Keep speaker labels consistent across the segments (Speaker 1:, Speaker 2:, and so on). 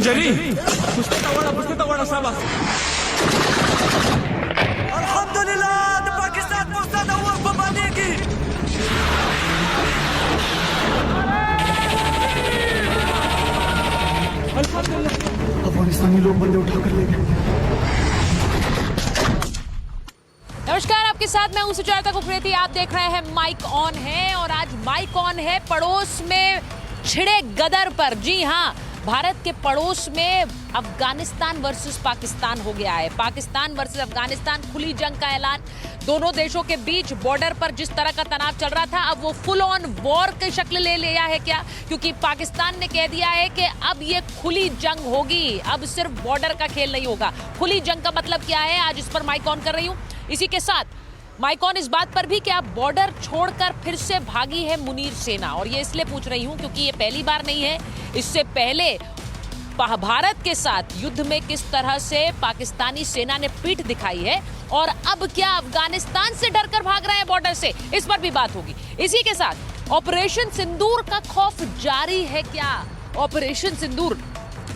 Speaker 1: अंजलि पुस्तकावाला साहब
Speaker 2: अल्हम्दुलिल्लाह पाकिस्तान मुस्तैद हुआ बमाने की
Speaker 3: अफगानिस्तानी लोग बंदे उठाकर ले गए।
Speaker 4: नमस्कार, आपके साथ मैं हूं सुजाता कुकरेती। आप देख रहे हैं माइक ऑन है और आज माइक ऑन है पड़ोस में छिड़े गदर पर। जी हाँ, भारत के पड़ोस में अफगानिस्तान वर्सेस पाकिस्तान हो गया है। पाकिस्तान वर्सेस अफगानिस्तान, खुली जंग का ऐलान। दोनों देशों के बीच बॉर्डर पर जिस तरह का तनाव चल रहा था, अब वो फुल ऑन वॉर की शक्ल ले लिया है क्या? क्योंकि पाकिस्तान ने कह दिया है कि अब ये खुली जंग होगी, अब सिर्फ बॉर्डर का खेल नहीं होगा। खुली जंग का मतलब क्या है, आज इस पर माइक ऑन कर रही हूँ। इसी के साथ माइक ऑन इस बात पर भी कि आप बॉर्डर छोड़कर फिर से भागी है मुनीर सेना। और ये इसलिए पूछ रही हूं क्योंकि ये पहली बार नहीं है। इससे पहले भारत के साथ युद्ध में किस तरह से पाकिस्तानी सेना ने पीठ दिखाई है और अब क्या अफगानिस्तान से डरकर भाग रहे हैं बॉर्डर से, इस पर भी बात होगी। इसी के साथ ऑपरेशन सिंदूर का खौफ जारी है क्या? ऑपरेशन सिंदूर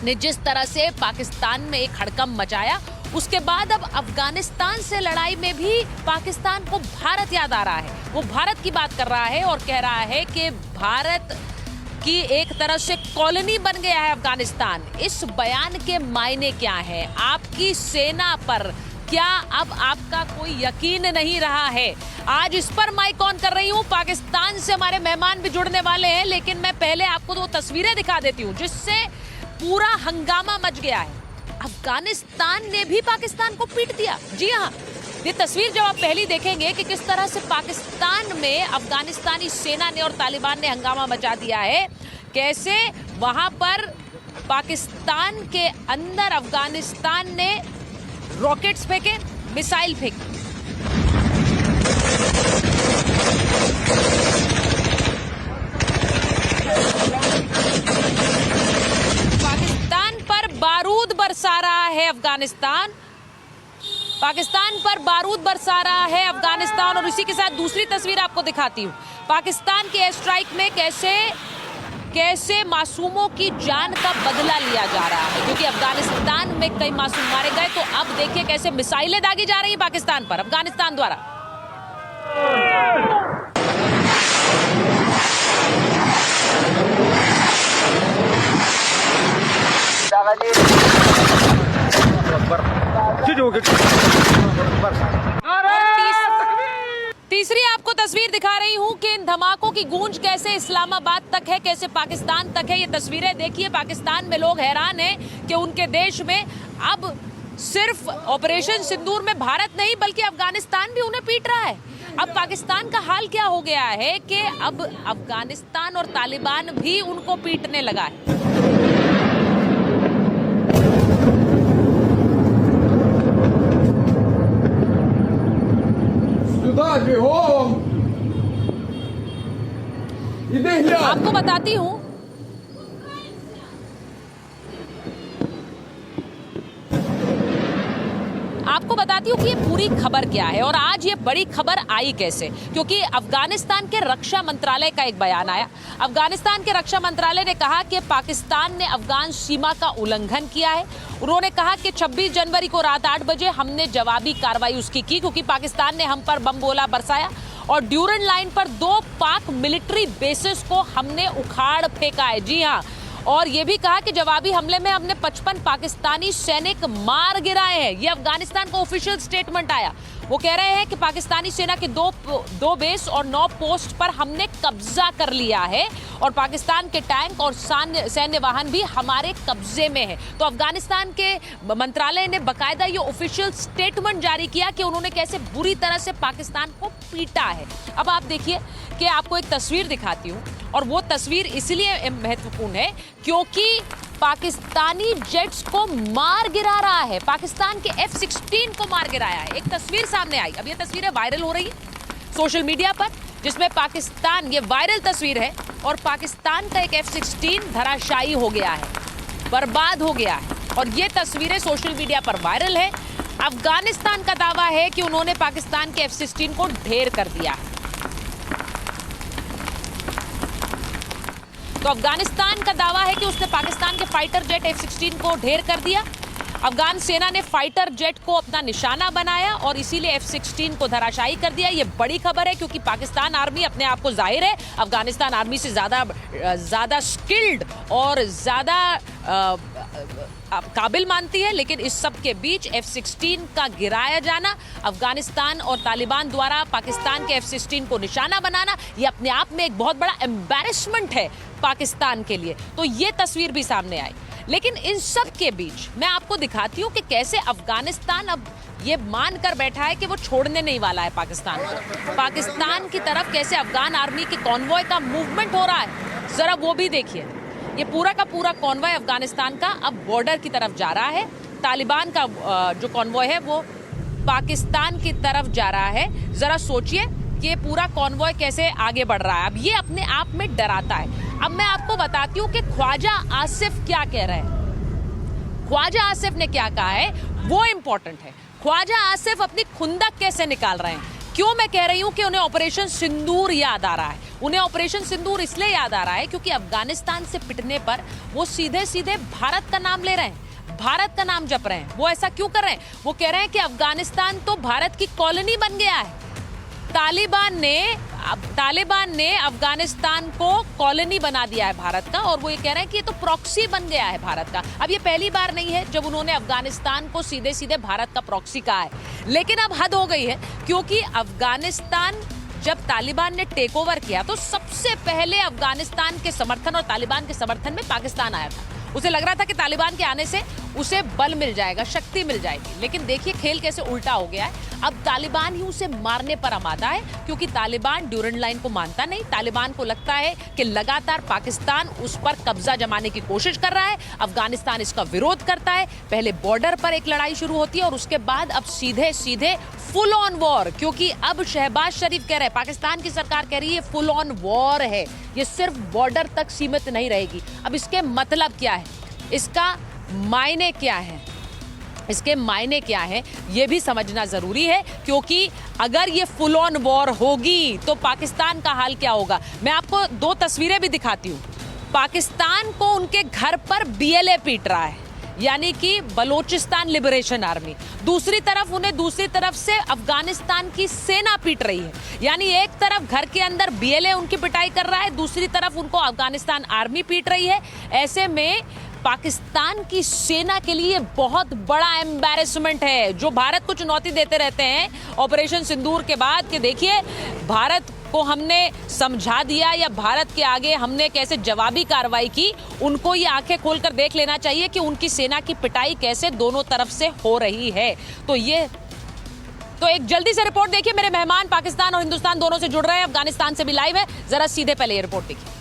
Speaker 4: ने जिस तरह से पाकिस्तान में एक हड़कंप मचाया, उसके बाद अब अफगानिस्तान से लड़ाई में भी पाकिस्तान को भारत याद आ रहा है। वो भारत की बात कर रहा है और कह रहा है कि भारत की एक तरह से कॉलोनी बन गया है अफगानिस्तान। इस बयान के मायने क्या है? आपकी सेना पर क्या अब आपका कोई यकीन नहीं रहा है? आज इस पर माइक ऑन कर रही हूँ। पाकिस्तान से हमारे मेहमान भी जुड़ने वाले हैं, लेकिन मैं पहले आपको दो तस्वीरें दिखा देती हूँ जिससे पूरा हंगामा मच गया है। अफगानिस्तान ने भी पाकिस्तान को पीट दिया। जी हाँ, ये तस्वीर जब आप पहली देखेंगे कि किस तरह से पाकिस्तान में अफगानिस्तानी सेना ने और तालिबान ने हंगामा मचा दिया है, कैसे वहां पर पाकिस्तान के अंदर अफगानिस्तान ने रॉकेट्स फेंके, मिसाइल फेंकी। बारूद बरसा रहा है अफगानिस्तान, पाकिस्तान पर बारूद बरसा रहा है अफगानिस्तान। और इसी के साथ दूसरी तस्वीर आपको दिखाती हूँ, पाकिस्तान के एयर स्ट्राइक में कैसे मासूमों की जान का बदला लिया जा रहा है, क्योंकि अफगानिस्तान में कई मासूम मारे गए। तो अब देखिए कैसे मिसाइलें दागी जा रही है पाकिस्तान पर अफगानिस्तान द्वारा। तीसरी आपको तस्वीर दिखा रही हूं कि इन धमाकों की गूंज कैसे इस्लामाबाद तक है, कैसे पाकिस्तान तक है। ये तस्वीरें देखिए, पाकिस्तान में लोग हैरान हैं कि उनके देश में अब सिर्फ ऑपरेशन सिंदूर में भारत नहीं बल्कि अफगानिस्तान भी उन्हें पीट रहा है। अब पाकिस्तान का हाल क्या हो गया है कि अब अफगानिस्तान और तालिबान भी उनको पीटने लगा है। आपको बताती हूँ, कि ये पूरी खबर क्या है और आज ये बड़ी खबर आई कैसे। क्योंकि अफगानिस्तान के रक्षा मंत्रालय का एक बयान आया। अफगानिस्तान के रक्षा मंत्रालय ने कहा कि पाकिस्तान ने अफगान सीमा का उल्लंघन किया है। उन्होंने कहा कि 26 जनवरी को रात 8 बजे हमने जवाबी कार्रवाई उसकी की, क्योंकि पाकिस्तान ने हम पर बम गोला बरसाया और ड्यूरन लाइन पर 2 पाक मिलिट्री बेसिस को हमने उखाड़ फेंका है। जी हाँ, और ये भी कहा कि जवाबी हमले में हमने 55 पाकिस्तानी सैनिक मार गिराए हैं। ये अफगानिस्तान का ऑफिशियल स्टेटमेंट आया। वो कह रहे हैं कि पाकिस्तानी सेना के दो बेस और 9 पोस्ट पर हमने कब्जा कर लिया है और पाकिस्तान के टैंक और सैन्य वाहन भी हमारे कब्जे में है। तो अफगानिस्तान के मंत्रालय ने बाकायदा ये ऑफिशियल स्टेटमेंट जारी किया कि उन्होंने कैसे बुरी तरह से पाकिस्तान को पीटा है। अब आप देखिए कि आपको एक तस्वीर दिखाती हूँ, और वो तस्वीर इसलिए महत्वपूर्ण है क्योंकि पाकिस्तानी जेट्स को मार गिरा रहा है। पाकिस्तान के F-16 को मार गिराया है। एक तस्वीर सामने आई, अब ये तस्वीरें वायरल हो रही है सोशल मीडिया पर, जिसमें पाकिस्तान, ये वायरल तस्वीर है और पाकिस्तान का एक F-16 धराशायी हो गया है, बर्बाद हो गया है। और ये तस्वीरें सोशल मीडिया पर वायरल है। अफगानिस्तान का दावा है कि उन्होंने पाकिस्तान के F-16 को ढेर कर दिया है। तो अफगानिस्तान का दावा है कि उसने पाकिस्तान के फाइटर जेट F-16 को ढेर कर दिया। अफगान सेना ने फाइटर जेट को अपना निशाना बनाया और इसीलिए F-16 को धराशायी कर दिया। ये बड़ी खबर है क्योंकि पाकिस्तान आर्मी अपने आप को जाहिर है अफगानिस्तान आर्मी से ज़्यादा स्किल्ड और ज़्यादा काबिल मानती है, लेकिन इस सब के बीच F-16 का गिराया जाना, अफगानिस्तान और तालिबान द्वारा पाकिस्तान के F-16 को निशाना बनाना, ये अपने आप में एक बहुत बड़ा एम्बैरेसमेंट है पाकिस्तान के लिए। तो ये तस्वीर भी सामने आई। लेकिन इन सब के बीच मैं आपको दिखाती हूँ कि कैसे अफगानिस्तान अब ये मान कर बैठा है कि वो छोड़ने नहीं वाला है पाकिस्तान की तरफ कैसे अफगान आर्मी के कॉन्वॉय का मूवमेंट हो रहा है। जरा वो भी देखिए। ये पूरा का पूरा कॉन्वॉय अफगानिस्तान का अब बॉर्डर की तरफ जा रहा है। तालिबान का जो कॉन्वॉय है वो पाकिस्तान की तरफ जा रहा है। जरा सोचिए कि ये पूरा कॉन्वॉय कैसे आगे बढ़ रहा है। अब ये अपने आप में डराता है। अब मैं आपको बताती हूँ कि ख्वाजा आसिफ क्या कह रहे हैं। ख्वाजा आसिफ ने क्या कहा है वो इंपॉर्टेंट है। ख्वाजा आसिफ अपनी खुंदक कैसे निकाल रहे हैं। क्यों मैं कह रही हूँ कि उन्हें ऑपरेशन सिंदूर याद आ रहा है। उन्हें ऑपरेशन सिंदूर इसलिए याद आ रहा है क्योंकि अफगानिस्तान से पिटने पर वो सीधे सीधे भारत का नाम ले रहे हैं, भारत का नाम जप रहे हैं। वो ऐसा क्यों कर रहे हैं? वो कह रहे हैं कि अफगानिस्तान तो भारत की कॉलोनी बन गया है। तालिबान ने अफगानिस्तान को कॉलोनी बना दिया है भारत का, और वो ये कह रहे हैं कि ये तो प्रॉक्सी बन गया है भारत का। अब ये पहली बार नहीं है जब उन्होंने अफगानिस्तान को सीधे सीधे भारत का प्रॉक्सी कहा है, लेकिन अब हद हो गई है क्योंकि अफगानिस्तान जब तालिबान ने टेक ओवर किया तो सबसे पहले अफगानिस्तान के समर्थन और तालिबान के समर्थन में पाकिस्तान आया था। उसे लग रहा था कि तालिबान के आने से उसे बल मिल जाएगा, शक्ति मिल जाएगी, लेकिन देखिए खेल कैसे उल्टा हो गया है। अब तालिबान ही उसे मारने पर आमादा है क्योंकि तालिबान ड्यूरेंट लाइन को मानता नहीं। तालिबान को लगता है कि लगातार पाकिस्तान उस पर कब्जा जमाने की कोशिश कर रहा है, अफगानिस्तान इसका विरोध करता है। पहले बॉर्डर पर एक लड़ाई शुरू होती है और उसके बाद अब सीधे सीधे फुल ऑन वॉर, क्योंकि अब शहबाज शरीफ कह रहे हैं, पाकिस्तान की सरकार कह रही है फुल ऑन वॉर है, ये सिर्फ बॉर्डर तक सीमित नहीं रहेगी। अब इसके मतलब क्या है, इसका मायने क्या है, इसके मायने क्या है ये भी समझना जरूरी है, क्योंकि अगर ये फुल ऑन वॉर होगी तो पाकिस्तान का हाल क्या होगा। मैं आपको दो तस्वीरें भी दिखाती हूँ। पाकिस्तान को उनके घर पर BLA पीट रहा है, यानी कि बलोचिस्तान लिबरेशन आर्मी। दूसरी तरफ उन्हें दूसरी तरफ से अफगानिस्तान की सेना पीट रही है, यानी एक तरफ घर के अंदर BLA उनकी पिटाई कर रहा है, दूसरी तरफ उनको अफगानिस्तान आर्मी पीट रही है। ऐसे में पाकिस्तान की सेना के लिए बहुत बड़ा एम्बैरेसमेंट है, जो भारत को चुनौती देते रहते हैं ऑपरेशन सिंदूर के बाद कि देखिए भारत को हमने समझा दिया या भारत के आगे हमने कैसे जवाबी कार्रवाई की। उनको ये आंखें खोलकर देख लेना चाहिए कि उनकी सेना की पिटाई कैसे दोनों तरफ से हो रही है। तो एक जल्दी से रिपोर्ट देखिए। मेरे मेहमान पाकिस्तान और हिंदुस्तान दोनों से जुड़ रहे हैं, अफगानिस्तान से भी लाइव है। जरा सीधे पहले ये रिपोर्ट देखिए।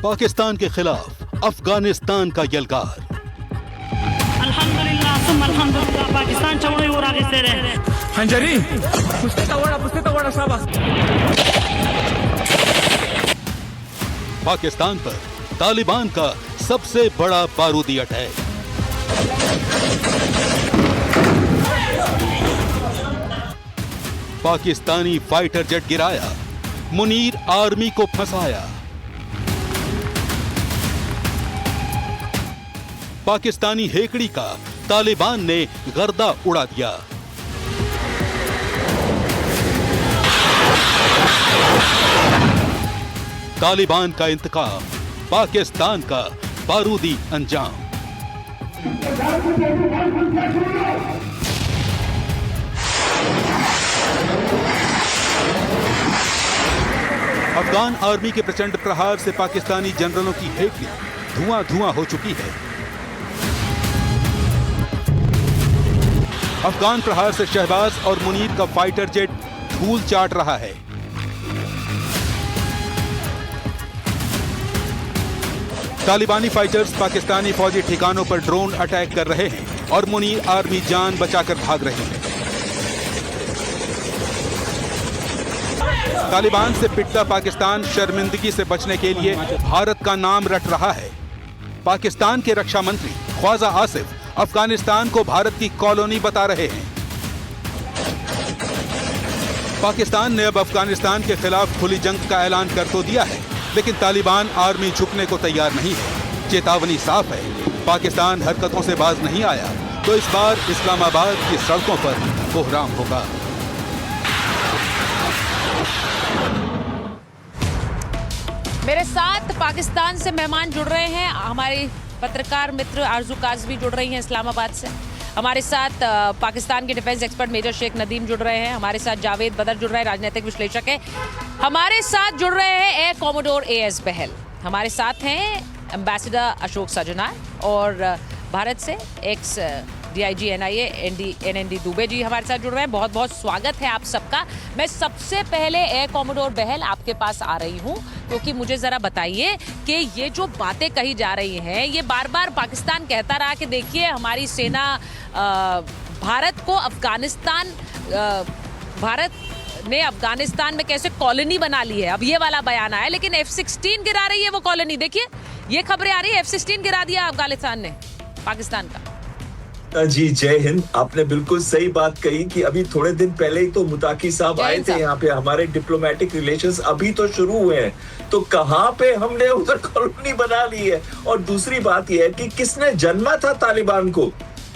Speaker 3: पाकिस्तान के खिलाफ अफगानिस्तान का यलगार।
Speaker 5: अल्हम्दुलिल्लाह पाकिस्तान चवणे और आगे से रहे
Speaker 1: हंजरी पुस्ते तवड़ा शाबाश।
Speaker 3: पाकिस्तान पर तालिबान का सबसे बड़ा बारूदी अटैक। पाकिस्तानी फाइटर जेट गिराया, मुनीर आर्मी को फंसाया। पाकिस्तानी हेकड़ी का तालिबान ने गर्दा उड़ा दिया। तालिबान का इंतकाम, पाकिस्तान का बारूदी अंजाम। अफगान आर्मी के प्रचंड प्रहार से पाकिस्तानी जनरलों की हेकड़ी धुआं धुआं हो चुकी है। अफगान प्रहार से शहबाज और मुनीर का फाइटर जेट धूल चाट रहा है। तालिबानी फाइटर्स पाकिस्तानी फौजी ठिकानों पर ड्रोन अटैक कर रहे हैं और मुनीर आर्मी जान बचाकर भाग रही है। तालिबान से पिटता पाकिस्तान शर्मिंदगी से बचने के लिए भारत का नाम रट रहा है। पाकिस्तान के रक्षा मंत्री ख्वाजा आसिफ अफगानिस्तान को भारत की कॉलोनी बता रहे हैं। पाकिस्तान ने अब अफगानिस्तान के खिलाफ खुली जंग का ऐलान कर तो दिया है, लेकिन तालिबान आर्मी झुकने को तैयार नहीं है। चेतावनी साफ है, पाकिस्तान हरकतों से बाज नहीं आया तो इस बार इस्लामाबाद की सड़कों पर कोहराम होगा।
Speaker 4: मेरे साथ पाकिस्तान से मेहमान जुड़ रहे हैं, हमारे पत्रकार मित्र आरजू काजवी जुड़ रही हैं इस्लामाबाद से। हमारे साथ पाकिस्तान के defence expert major Sheikh Nadeem जुड़ रहे हैं। हमारे साथ जावेद बदर जुड़ रहे हैं, राजनीतिक विश्लेषक है। हमारे साथ जुड़ रहे हैं एयर कॉमोडोर एएस बहल। हमारे साथ हैं एम्बेसडर अशोक सजनार और भारत से ex DIG NIA NND Dubey ji हमारे साथ जुड़ रहे हैं। बहुत बहुत स्वागत है आप सबका। मैं सबसे पहले एयर कॉमोडोर बहल आपके पास आ रही हूं क्योंकि मुझे ज़रा बताइए कि ये जो बातें कही जा रही हैं, ये बार बार पाकिस्तान कहता रहा कि देखिए हमारी सेना भारत ने अफगानिस्तान में कैसे कॉलोनी बना ली है। अब ये वाला बयान आया, लेकिन F-16 गिरा रही है वो कॉलोनी। देखिए ये खबरें आ रही है, F-16 गिरा दिया अफगानिस्तान ने पाकिस्तान का।
Speaker 6: जी जय हिंद। आपने बिल्कुल सही बात कही कि अभी थोड़े दिन पहले ही तो मुताकी साहब आए थे यहाँ पे। हमारे डिप्लोमेटिक रिलेशंस अभी तो शुरू हुए हैं, तो कहाँ पे हमने उधर कॉलोनी बना ली है। और दूसरी बात यह है कि किसने जन्मा था तालिबान को।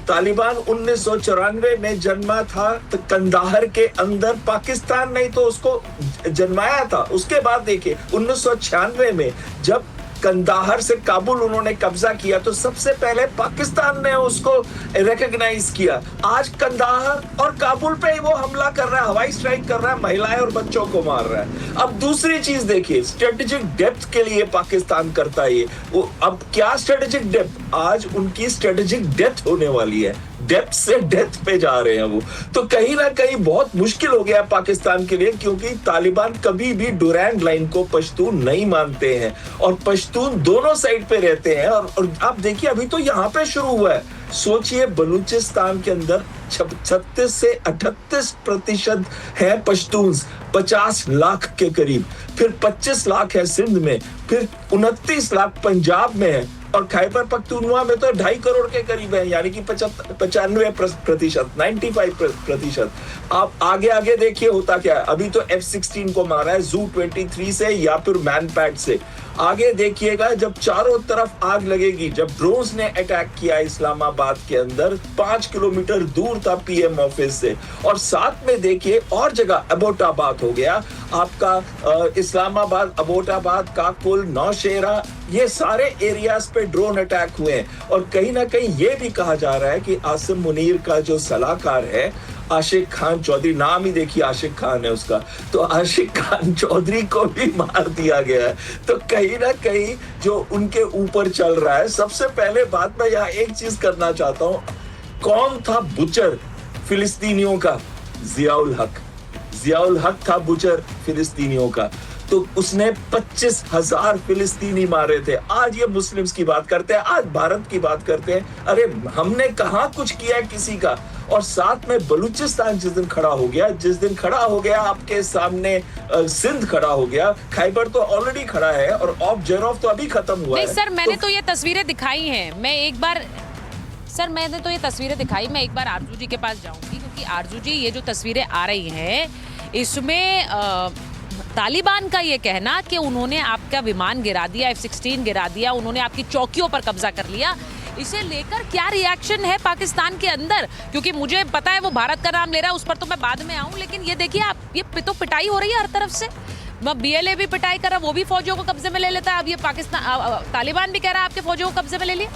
Speaker 6: तालिबान 1994 में जन्मा था तो कंदाहर के अंदर, पाकिस्तान नहीं तो उसको जन्माया था। उसके बाद देखिए 1996 में जब कंदाहर से काबुल उन्होंने कब्जा किया तो सबसे पहले पाकिस्तान ने उसको रिकॉग्नाइज किया। आज कंदाहर और काबुल पे ही वो हमला कर रहा है, हवाई स्ट्राइक कर रहा है, महिलाएं और बच्चों को मार रहा है। अब दूसरी चीज देखिए, स्ट्रेटेजिक डेप्थ के लिए पाकिस्तान करता है ये। वो अब क्या स्ट्रेटेजिक डेप्थ, आज उनकी स्ट्रेटेजिक डेथ होने वाली है। डेप्थ से डेथ पे जा रहे हैं वो। तो कहीं ना कहीं बहुत मुश्किल हो गया पाकिस्तान के लिए, क्योंकि तालिबान कभी भी डुरैंड लाइन को पश्तून नहीं मानते हैं और पश्तून दोनों साइड पे रहते हैं। और आप देखिए अभी तो यहाँ पे शुरू हुआ है। सोचिए बलूचिस्तान के अंदर 36 से 38% है पश्तून, 50 लाख के करीब। फिर 25 लाख है सिंध में, फिर 29 लाख पंजाब में है, और खैबर पख्तूनख्वा में तो 2.5 करोड़ के करीब है, यानी कि 95%, 95%। आप आगे आगे देखिए होता क्या है। अभी तो F-16 को मारा है ZU-23 से या फिर मैनपैड से। आगे देखिएगा जब चारों तरफ आग लगेगी, जब ड्रोन्स ने अटैक किया इस्लामाबाद के अंदर, 5 किलोमीटर दूर था PM ऑफिस से। और साथ में देखिए और जगह अबोटाबाद हो गया आपका, इस्लामाबाद, अबोटाबाद, काकुल, नौशेरा, ये सारे एरियाज पे ड्रोन अटैक हुए हैं। और कहीं ना कहीं ये भी कहा जा रहा है कि आसिम मुनीर का जो सलाहकार है आशिक खान चौधरी, नाम ही देखिए आशिक खान है उसका, तो आशिक खान चौधरी को भी मार दिया गया है। तो कहीं ना कहीं जो उनके ऊपर चल रहा है। सबसे पहले बात मैं यहाँ एक चीज करना चाहता हूँ, कौन था बुचर फिलिस्तीनियों का? जियाउल हक था बुचर फिलिस्तीनियों का। तो उसने 25,000 फिलिस्तीनी मारे थे। आज ये मुस्लिम्स की बात करते हैं, आज भारत की बात करते हैं। अरे हमने कहाँ कुछ किया है किसी का? और साथ में बलूचिस्तान जिस दिन खड़ा हो गया आपके सामने, सिंध खड़ा हो गया, खैबर तो ऑलरेडी खड़ा है और ऑफ जेरोफ तो अभी खत्म हुआ है।
Speaker 4: सर मैंने तो ये तस्वीरें दिखाई हैं। मैं एक बार आरजू जी के पास जाऊंगी, क्योंकि आरजू जी ये जो तस्वीरें आ रही हैं इसमें तालिबान का ये कहना कि उन्होंने आपका विमान गिरा दिया, F-16 गिरा दिया, उन्होंने आपकी चौकियों पर कब्जा कर लिया, इसे लेकर क्या रिएक्शन है पाकिस्तान के अंदर? क्योंकि मुझे पता है वो भारत का नाम ले रहा है, उस पर तो मैं बाद में आऊं, लेकिन ये देखिए आप, ये तो पिटाई हो रही है हर तरफ से। BLA भी पिटाई कर रहा, वो भी फौजियों को कब्जे में ले लेता है। अब ये पाकिस्तान, तालिबान भी कह रहा है आपके फौजियों को कब्जे में ले लिया।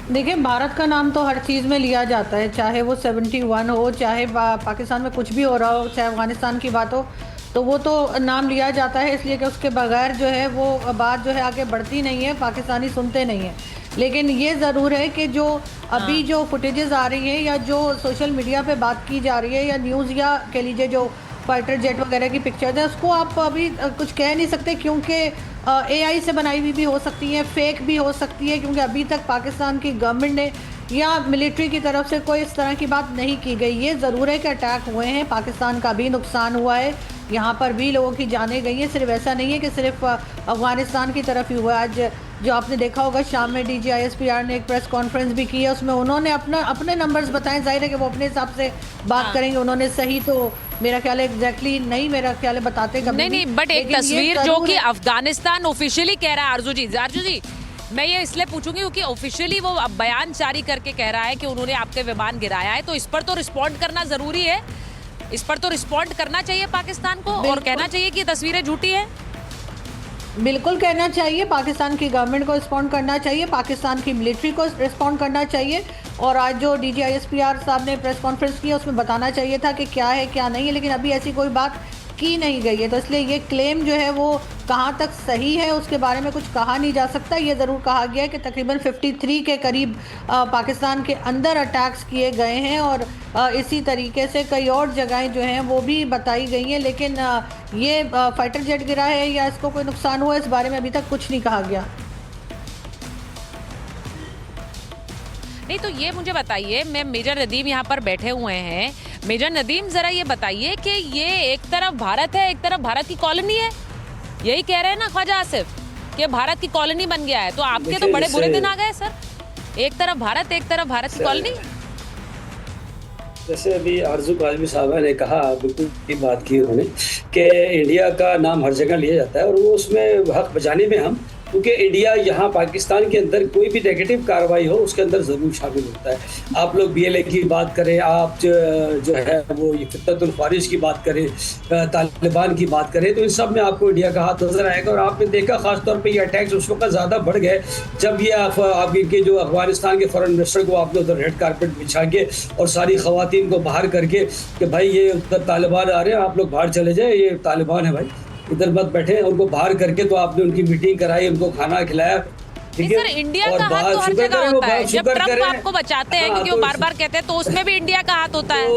Speaker 7: देखिए भारत का नाम तो हर चीज़ में लिया जाता है, चाहे वो 71 हो, चाहे पाकिस्तान में कुछ भी हो रहा हो, चाहे अफगानिस्तान की बात हो, तो वो तो नाम लिया जाता है, इसलिए कि उसके बगैर जो है वो बात जो है आगे बढ़ती नहीं है, पाकिस्तानी सुनते नहीं हैं। लेकिन ये ज़रूर है कि जो अभी जो फुटेजेस आ रही हैं या जो सोशल मीडिया पे बात की जा रही है या न्यूज़ या कह लीजिए जो फाइटर जेट वगैरह की पिक्चर्स है, उसको आप अभी कुछ कह नहीं सकते, क्योंकि AI से बनाई हुई भी हो सकती है, फेक भी हो सकती है, क्योंकि अभी तक पाकिस्तान की गवर्नमेंट ने या मिलिट्री की तरफ से कोई इस तरह की बात नहीं की गई। ये ज़रूर है कि अटैक हुए हैं, पाकिस्तान का भी नुकसान हुआ है, यहाँ पर भी लोगों की जानें गई हैं। सिर्फ ऐसा नहीं है कि सिर्फ अफ़गानिस्तान की तरफ ही हुआ। आज जो आपने देखा होगा शाम में DG ISPR ने एक प्रेस कॉन्फ्रेंस भी की है, उसमें उन्होंने अपने नंबर्स बताए। जाहिर है कि वो अपने हिसाब से बात करेंगे, उन्होंने सही तो मेरा ख्याल है एग्जैक्टली नहीं, मेरा ख्याल है बताते कभी
Speaker 4: नहीं, बट एक
Speaker 7: लेकिन ये
Speaker 4: तस्वीर जो
Speaker 7: जरूर
Speaker 4: कि
Speaker 7: है-
Speaker 4: अफगानिस्तान ऑफिशियली कह रहा है। आरजू जी मैं ये इसलिए पूछूंगी क्योंकि ऑफिशियली वो अब बयान जारी करके कह रहा है कि उन्होंने आपके विमान गिराया है, तो इस पर तो रिस्पॉन्ड करना जरूरी है, इस पर तो रिस्पॉन्ड करना चाहिए पाकिस्तान को और कहना चाहिए कि ये तस्वीरें झूठी है।
Speaker 7: बिल्कुल कहना चाहिए, पाकिस्तान की गवर्नमेंट को रिस्पॉन्ड करना चाहिए, पाकिस्तान की मिलिट्री को रिस्पॉन्ड करना चाहिए। और आज जो DGISPR साहब ने प्रेस कॉन्फ्रेंस की उसमें बताना चाहिए था कि क्या है क्या नहीं है, लेकिन अभी ऐसी कोई बात की नहीं गई है। तो इसलिए ये क्लेम जो है वो कहाँ तक सही है उसके बारे में कुछ कहा नहीं जा सकता। ये ज़रूर कहा गया है कि तकरीबन 53 के करीब पाकिस्तान के अंदर अटैक्स किए गए हैं और इसी तरीके से कई और जगहें जो हैं वो भी बताई गई हैं, लेकिन ये फाइटर जेट गिरा है या इसको कोई नुकसान हुआ है इस बारे में अभी तक कुछ नहीं कहा गया।
Speaker 4: नहीं तो ये मुझे बताइए, मैं मेजर नदीम यहाँ पर बैठे हुए हैं, मेजर नदीम जरा ये बताइए कि ये एक तरफ भारत है, एक तरफ भारत की कॉलोनी है, यही कह रहे हैं ना ख्वाजा आसिफ कि भारत की कॉलोनी बन गया है, तो आपके तो बड़े बुरे दिन आ गए सर, एक तरफ भारत की कॉलोनी।
Speaker 8: जैसे अभी आरजू काजमी साहबा ने कहा, बिल्कुल की बात की उन्होंने कि इंडिया का नाम हर जगह लिया जाता है और वो उसमें हक बजाने में हम, क्योंकि इंडिया यहाँ पाकिस्तान के अंदर कोई भी नेगेटिव कार्रवाई हो उसके अंदर ज़रूर शामिल होता है। आप लोग BLA की बात करें, आप जो है वो ये फितरतुल ख्वारिज की बात करें, तालिबान की बात करें, तो इन सब में आपको इंडिया का हाथ नजर आएगा। और आपने देखा खासतौर पे ये अटैक्स उस वक्त ज़्यादा बढ़ गए जब ये आप इनके जो अफगानिस्तान के फॉरेन मिनिस्टर को आपने उधर रेड कारपेट बिछा के और सारी खवातीन को बाहर करके कि भाई ये उधर तालिबान आ रहे हैं, आप लोग बाहर चले जाए, ये तालिबान है भाई, इधर मत बैठे, उनको बाहर करके तो आपने उनकी मीटिंग कराई, उनको खाना खिलाया।
Speaker 4: नहीं सर, इंडिया का हाथ तो हर जगह होता है। जब ट्रम्प आपको बचाते हैं क्योंकि वो बार-बार कहते हैं, तो उसमें भी इंडिया का हाथ होता है,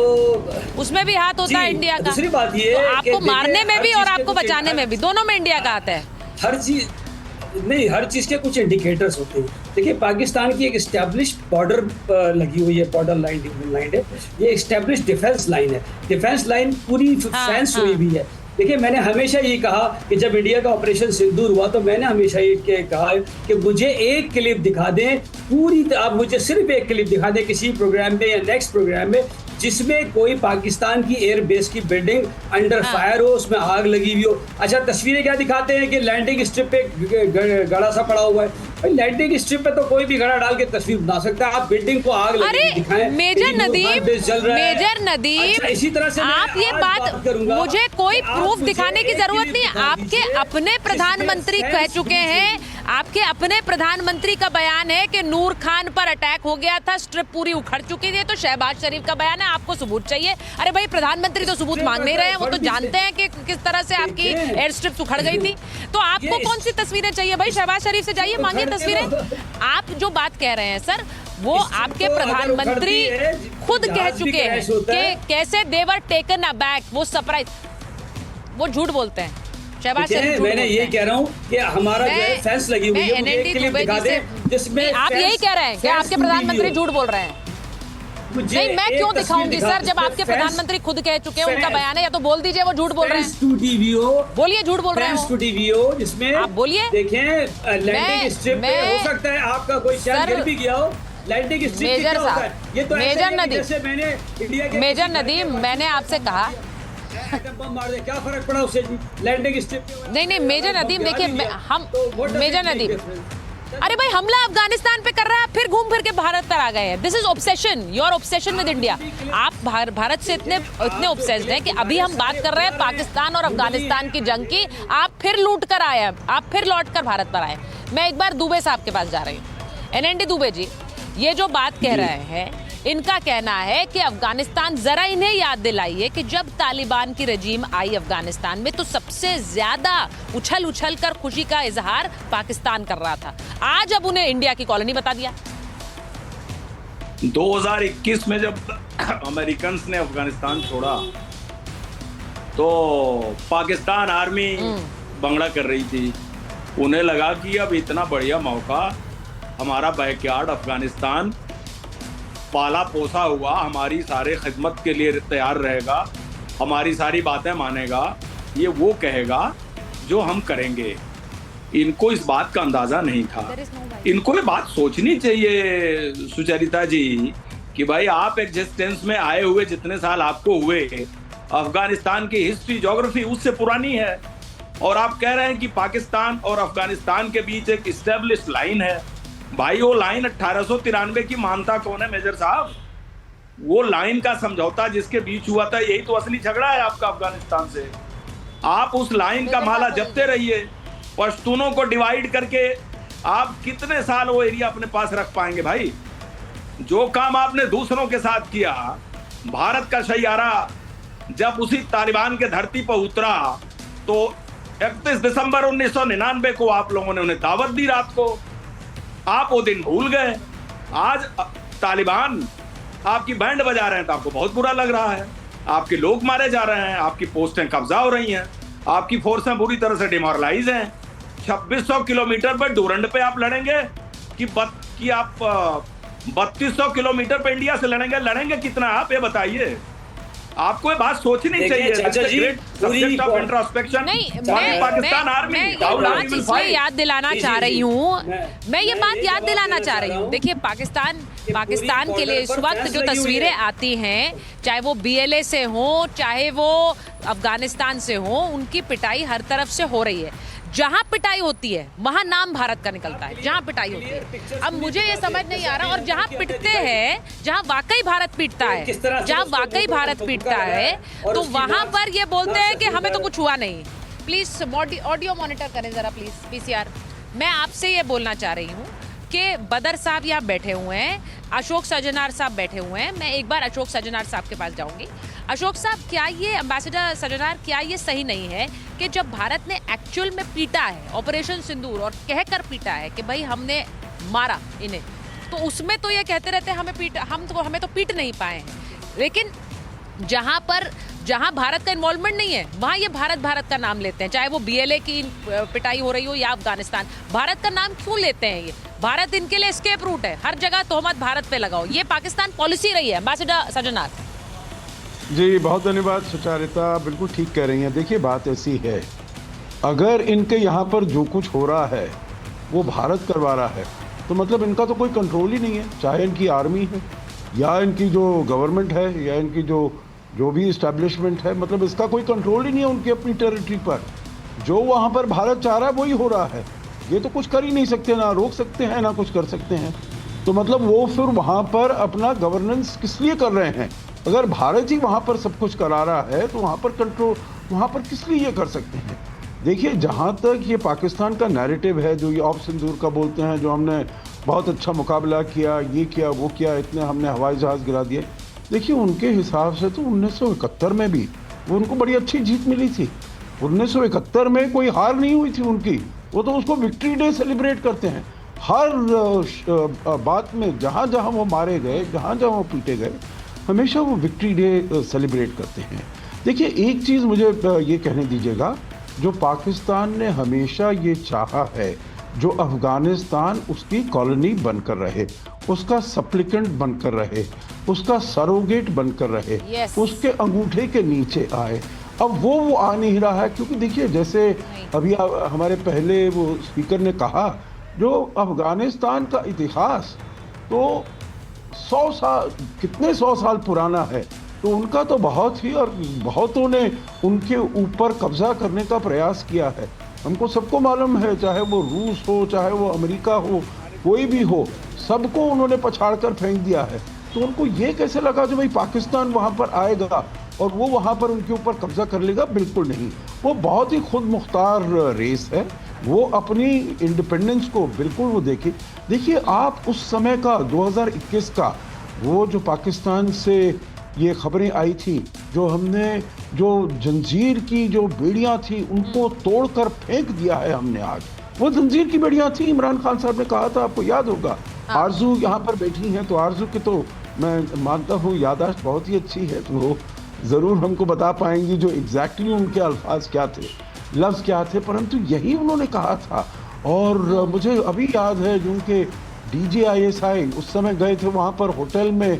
Speaker 4: उसमें भी हाथ होता है इंडिया का।
Speaker 8: दूसरी बात ये
Speaker 4: तो आपको मारने में भी और आपको बचाने में भी, दोनों में इंडिया का हाथ है।
Speaker 8: हर चीज नहीं, हर चीज के कुछ इंडिकेटर्स होते हैं। देखिए पाकिस्तान की एक एस्टैब्लिश बॉर्डर लगी हुई है, बॉर्डर लाइन है, ये एस्टैब्लिश डिफेंस लाइन है, डिफेंस लाइन पूरी फेंस हुई भी है। देखिए मैंने हमेशा ये कहा कि जब इंडिया का ऑपरेशन सिंदूर हुआ तो मैंने हमेशा ये कहा कि मुझे एक क्लिप दिखा दें पूरी, आप मुझे सिर्फ एक क्लिप दिखा दें किसी प्रोग्राम में या नेक्स्ट प्रोग्राम में जिसमें कोई पाकिस्तान की एयर बेस की बिल्डिंग अंडर फायर हो, उसमें आग लगी हुई हो। अच्छा तस्वीरें क्या दिखाते हैं कि लैंडिंग स्ट्रिप पे गड़ा सा पड़ा हुआ है। भाई लैंडिंग स्ट्रिप पे तो कोई भी गड़ा डाल के तस्वीर बना सकता है, आप बिल्डिंग को आग लगी दिखाएं।
Speaker 4: मेजर नदीम,
Speaker 8: अच्छा, इसी तरह से
Speaker 4: आप ये बात करूंगा, मुझे कोई प्रूफ दिखाने की जरूरत नहीं। आपके अपने प्रधानमंत्री कह चुके हैं, आपके अपने प्रधानमंत्री का बयान है कि नूर खान पर अटैक हो गया था, स्ट्रिप पूरी उखड़ चुकी थी। तो शहबाज शरीफ का बयान है, आपको सबूत चाहिए। अरे भाई प्रधानमंत्री तो सबूत मांग नहीं रहे हैं, वो तो जानते हैं कि किस तरह से आपकी एयर स्ट्रिप उखड़ गई थी। तो आपको कौन सी तस्वीरें चाहिए भाई? शहबाज शरीफ से जाइए, मांगिए तस्वीरें। आप जो बात कह रहे हैं सर, वो आपके प्रधानमंत्री खुद कह चुके हैं कि कैसे दे वर टेकन अबैक, वो सरप्राइज, वो झूठ बोलते हैं। शहबाज शरीफ,
Speaker 8: मैंने ये कह रहा हूँ कि हमारा जो है फेंस लगी हुई है, मुझे एक क्लिप दिखा दें जिसमें
Speaker 4: आप यही कह रहे हैं कि आपके प्रधानमंत्री झूठ बोल रहे हैं। नहीं, मैं क्यों दिखाऊंगी सर, जब आपके प्रधानमंत्री खुद कह चुके हैं, उनका बयान है, या तो बोल दीजिए वो झूठ बोल रहे हैं। बोलिए झूठ बोल रहे हैं,
Speaker 8: जिसमें
Speaker 4: आप बोलिए।
Speaker 8: देखें लैंडिंग स्ट्रिप पे हो सकता है आपका कोई शहर गिर भी गया हो, लैंडिंग स्ट्रिप
Speaker 4: मेजर
Speaker 8: साहब, ये तो
Speaker 4: मेजर नदीम, मैंने आपसे कहा
Speaker 8: मार दे, क्या फर्क पड़ा उससे जी, लैंडिंग स्ट्रिप।
Speaker 4: नहीं मेजर नदीम, देखिए हम मेजर नदीम, अरे भाई हमला अफगानिस्तान पे कर रहा है, फिर घूम फिर के भारत पर आ गए हैं। This is obsession, your obsession with India. आप भारत से इतने ऑब्सेस्ड हैं कि अभी हम बात कर रहे हैं पाकिस्तान और अफगानिस्तान की जंग की, आप फिर लूट कर आए हैं, आप फिर लौट कर भारत पर आए। मैं एक बार दुबे साहब के पास जा रही हूँ। NND दुबे जी, ये जो बात कह रहे हैं, इनका कहना है कि अफगानिस्तान, जरा इन्हें याद दिलाइए कि जब तालिबान की रजीम आई अफगानिस्तान में तो सबसे ज्यादा उछल कर खुशी का इजहार पाकिस्तान कर रहा था। आज अब उन्हें इंडिया की कॉलोनी बता दिया।
Speaker 9: 2021 में जब अमेरिकन ने अफगानिस्तान छोड़ा तो पाकिस्तान आर्मी बंगड़ा कर रही थी। उन्हें लगा कि अब इतना बढ़िया मौका, हमारा बैकयार्ड अफगानिस्तान पाला पोसा हुआ, हमारी सारे खिदमत के लिए तैयार रहेगा, हमारी सारी बातें मानेगा, ये वो कहेगा जो हम करेंगे। इनको इस बात का अंदाजा नहीं था। इनको ये बात सोचनी चाहिए सुचरिता जी कि भाई आप एग्जिस्टेंस में आए हुए जितने साल आपको हुए, अफगानिस्तान की हिस्ट्री ज्योग्राफी उससे पुरानी है। और आप कह रहे हैं कि पाकिस्तान और अफगानिस्तान के बीच एक इस्टेब्लिश लाइन है। भाई वो लाइन 1893 की मानता कौन है मेजर साहब? वो लाइन का समझौता जिसके बीच हुआ था, यही तो असली झगड़ा है आपका अफगानिस्तान से। आप उस लाइन का माला जपते रहिए। पश्तूनों को डिवाइड करके आप कितने साल वो एरिया अपने पास रख पाएंगे भाई? जो काम आपने दूसरों के साथ किया, भारत का सैयारा जब उसी तालिबान के धरती पर उतरा तो 31 दिसंबर 1999 को आप लोगों ने उन्हें दावत दी रात को। आप वो दिन भूल गए। आज तालिबान आपकी बैंड बजा रहे हैं तो आपको बहुत बुरा लग रहा है। आपके लोग मारे जा रहे हैं, आपकी पोस्टें कब्जा हो रही हैं, आपकी फोर्सें बुरी तरह से डिमोरलाइज हैं। 2600 किलोमीटर पर डूरंड पे आप लड़ेंगे कि आप 3200 किलोमीटर पे इंडिया से लड़ेंगे कितना? आप ये बताइए। आपको ये बात सोचनी चाहिए।
Speaker 4: पाकिस्तान आर्मी इसलिए याद दिलाना चाह रही हूँ, मैं ये बात याद दिलाना चाह रही हूँ। देखिए पाकिस्तान के लिए इस वक्त जो तस्वीरें आती हैं, चाहे वो BLA से हो चाहे वो अफगानिस्तान से हो, उनकी पिटाई हर तरफ से हो रही है। जहां पिटाई होती है वहां नाम भारत का निकलता है, जहां पिटाई होती है। अब मुझे ये समझ नहीं आ रहा, और जहां पिटते हैं, जहां वाकई भारत पीटता है, जहां वाकई भारत पीटता है, तो वहां पर ये बोलते हैं कि हमें तो कुछ हुआ नहीं। प्लीज ऑडियो मॉनिटर करें जरा प्लीज PCR। मैं आपसे ये बोलना चाह रही हूँ कि बदर साहब यहाँ बैठे हुए हैं, अशोक सजनार साहब बैठे हुए हैं। मैं एक बार अशोक सजनार साहब के पास जाऊंगी। अशोक साहब, क्या ये एम्बेसडर सजनार, क्या ये सही नहीं है कि जब भारत ने एक्चुअल में पीटा है, ऑपरेशन सिंदूर, और कहकर पीटा है कि भाई हमने मारा इन्हें, तो उसमें तो ये कहते रहते हैं हमें तो पीट नहीं पाए हैं, लेकिन जहां भारत का इन्वॉल्वमेंट नहीं है वहां ये भारत का नाम लेते हैं। चाहे वो BLA की पिटाई हो रही हो या अफगानिस्तान, भारत का नाम क्यों लेते हैं? ये भारत इनके लिए एस्केप रूट है। हर जगह तोहमत भारत पे लगाओ, ये पाकिस्तान पॉलिसी रही है। एम्बेसडर सजनार
Speaker 10: जी, बहुत धन्यवाद सुचारिता, बिल्कुल ठीक कह रही हैं। देखिए बात ऐसी है, अगर इनके यहाँ पर जो कुछ हो रहा है वो भारत करवा रहा है तो मतलब इनका तो कोई कंट्रोल ही नहीं है। चाहे इनकी आर्मी है या इनकी जो गवर्नमेंट है या इनकी जो भी इस्टेब्लिशमेंट है, मतलब इसका कोई कंट्रोल ही नहीं है उनकी अपनी टेरिटरी पर। जो वहाँ पर भारत चाह रहा है वही हो रहा है। ये तो कुछ कर ही नहीं सकते, ना रोक सकते हैं ना कुछ कर सकते हैं। तो मतलब वो फिर वहाँ पर अपना गवर्नेंस किस लिए कर रहे हैं? अगर भारत ही वहाँ पर सब कुछ करा रहा है तो वहाँ पर कंट्रोल वहाँ पर किस लिए ये कर सकते हैं? देखिए, जहाँ तक ये पाकिस्तान का नैरेटिव है, जो ये ऑप सिंदूर का बोलते हैं, जो हमने बहुत अच्छा मुकाबला किया, ये किया वो किया, इतने हमने हवाई जहाज़ गिरा दिए। देखिए उनके हिसाब से तो 1971 में भी वो उनको बड़ी अच्छी जीत मिली थी। 1971 में कोई हार नहीं हुई थी उनकी, वो तो उसको विक्ट्री डे सेलिब्रेट करते हैं। हर बात में जहाँ जहाँ वो मारे गए, जहाँ जहाँ वो पीटे गए, हमेशा वो विक्ट्री डे सेलिब्रेट करते हैं। देखिए एक चीज़ मुझे ये कहने दीजिएगा, जो पाकिस्तान ने हमेशा ये चाहा है, जो अफ़गानिस्तान उसकी कॉलोनी बनकर रहे, उसका सप्लिकेंट बनकर रहे, उसका सरोगेट बनकर रहे, उसके अंगूठे के नीचे आए। अब वो आ नहीं रहा है, क्योंकि देखिए जैसे अभी हमारे पहले वो स्पीकर ने कहा, जो अफ़गानिस्तान का इतिहास तो 100 साल, कितने 100 साल पुराना है। तो उनका तो बहुत ही, और बहुतों ने उनके ऊपर कब्जा करने का प्रयास किया है। हमको सबको मालूम है, चाहे वो रूस हो, चाहे वो अमेरिका हो, कोई भी हो, सबको उन्होंने पछाड़ कर फेंक दिया है। तो उनको ये कैसे लगा जो भाई पाकिस्तान वहाँ पर आएगा और वो वहाँ पर उनके ऊपर कब्जा कर लेगा? बिल्कुल नहीं। वो बहुत ही खुद मुख्तार रेस है, वो अपनी इंडिपेंडेंस को बिल्कुल वो देखिए आप उस समय का 2021 का वो जो पाकिस्तान से ये खबरें आई थी, जो हमने जो जंजीर की जो बेड़ियां थी उनको तोड़कर फेंक दिया है हमने। आज वो जंजीर की बेड़ियां थी, इमरान खान साहब ने कहा था, आपको याद होगा। आरजू यहाँ पर बैठी हैं, तो आरजू की तो मैं मानता हूँ याददाश्त बहुत ही अच्छी है, तो वो ज़रूर हमको बता पाएंगी जो एग्जैक्टली उनके अल्फाज क्या थे, लफ्ज़ क्या थे, परंतु यही उन्होंने कहा था। और मुझे अभी याद है जो उनके DJISI उस समय गए थे वहाँ पर होटल में,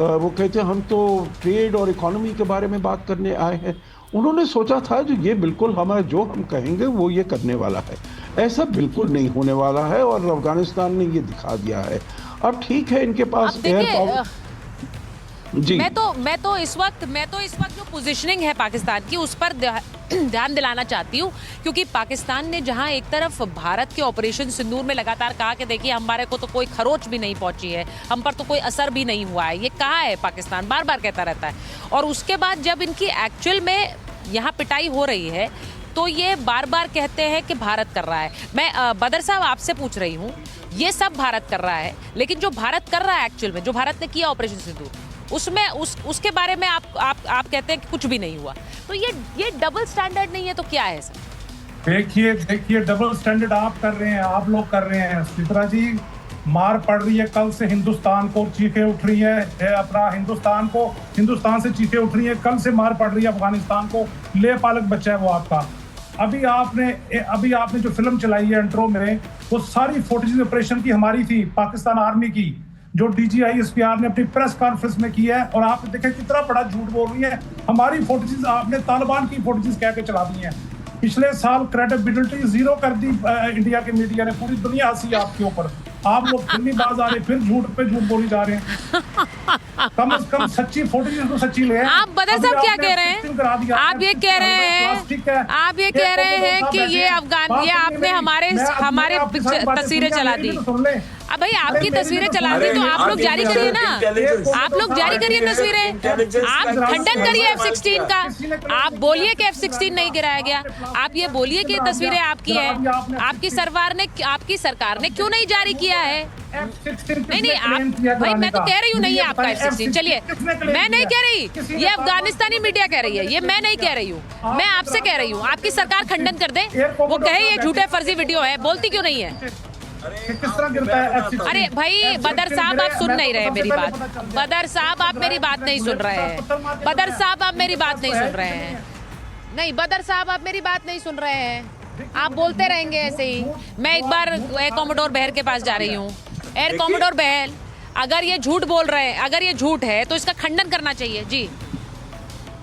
Speaker 10: वो कहते हम तो ट्रेड और इकोनॉमी के बारे में बात करने आए हैं। उन्होंने सोचा था जो ये बिल्कुल हमारे जो हम कहेंगे वो ये करने वाला है। ऐसा बिल्कुल नहीं होने वाला है, और अफगानिस्तान ने ये दिखा दिया है। अब ठीक है, इनके पास एयर पावर, जी
Speaker 4: मैं तो इस वक्त जो पोजीशनिंग है पाकिस्तान की उस पर ध्यान दिलाना चाहती हूँ, क्योंकि पाकिस्तान ने जहां एक तरफ भारत के ऑपरेशन सिंदूर में लगातार कहा कि देखिए हमारे को तो कोई खरोच भी नहीं पहुंची है, हम पर तो कोई असर भी नहीं हुआ है, ये कहा है पाकिस्तान, बार बार कहता रहता है। और उसके बाद जब इनकी एक्चुअल में यहाँ पिटाई हो रही है तो ये बार बार कहते हैं कि भारत कर रहा है। मैं बदर साहब आपसे पूछ रही हूँ, ये सब भारत कर रहा है, लेकिन जो भारत कर रहा है एक्चुअल में, जो भारत ने किया ऑपरेशन सिंदूर, उसमें उसके बारे में आप कहते हैं कि कुछ भी नहीं हुआ, तो ये डबल स्टैंडर्ड नहीं है तो क्या है सर?
Speaker 11: देखिए डबल स्टैंडर्ड आप कर रहे हैं, आप लोग कर रहे हैं। चित्रा जी, मार पड़ रही है, कल से हिंदुस्तान को चीखें उठ रही है, अपना हिंदुस्तान से चीखें उठ रही है, कल से मार पड़ रही है अफगानिस्तान को। ले पालक बच्चा है वो आपका। अभी आपने जो फिल्म चलाई है इंट्रो में, वो सारी फुटेज ऑपरेशन की हमारी थी, पाकिस्तान आर्मी की, जो DGI SPR ने अपनी प्रेस कॉन्फ्रेंस में की है। और आप देखें कितना बड़ा झूठ बोल रही है। हमारी फुटेज आपने तालिबान की फुटेज कह के चला दी है। पिछले साल क्रेडिबिलिटी जीरो कर दी इंडिया के मीडिया ने, पूरी दुनिया हंसी आपके ऊपर। आप लोग फिल्मी बाज आ रहे, फिर झूठ पे झूठ बोली जा रहे हैं। कम से कम सच्ची फुटेज तो सच्ची ले।
Speaker 4: आप बदर साहब क्या कह रहे हैं? आप ये कह रहे हैं कि ये आपने हमारे तस्वीरें चला दी। अब भाई आपकी तस्वीरें चला दी तो आप लोग जारी करिए ना, आप लोग जारी करिए तस्वीरें, आप खंडन करिए F-16 का। आप बोलिए कि F-16 नहीं गिराया गया, आप ये बोलिए कि तस्वीरें आपकी है, आपकी सरकार ने क्यों नहीं जारी किया है? नहीं आप भाई, मैं तो कह रही हूँ नहीं है आपका F-16। चलिए, मैं नहीं कह रही, ये अफगानिस्तानी मीडिया कह रही है, ये मैं नहीं कह रही हूँ, मैं आपसे कह रही हूँ। आपकी सरकार खंडन कर दे, वो कहे ये झूठे फर्जी वीडियो है, बोलती क्यों नहीं है?
Speaker 11: किस तरह गिरता है F-16?
Speaker 4: अरे भाई बदर साहब, आप सुन नहीं रहे मेरी बात। बदर साहब, आप मेरी बात नहीं सुन रहे हैं। बदर साहब, आप मेरी बात नहीं सुन रहे हैं। नहीं बदर साहब, आप मेरी बात नहीं सुन रहे हैं। आप बोलते रहेंगे ऐसे ही। मैं एक बार एयर कॉमोडोर बहल के पास जा रही हूँ। एयर कॉमोडोर बहल, अगर ये झूठ बोल रहे हैं, अगर ये झूठ है तो इसका खंडन करना चाहिए। जी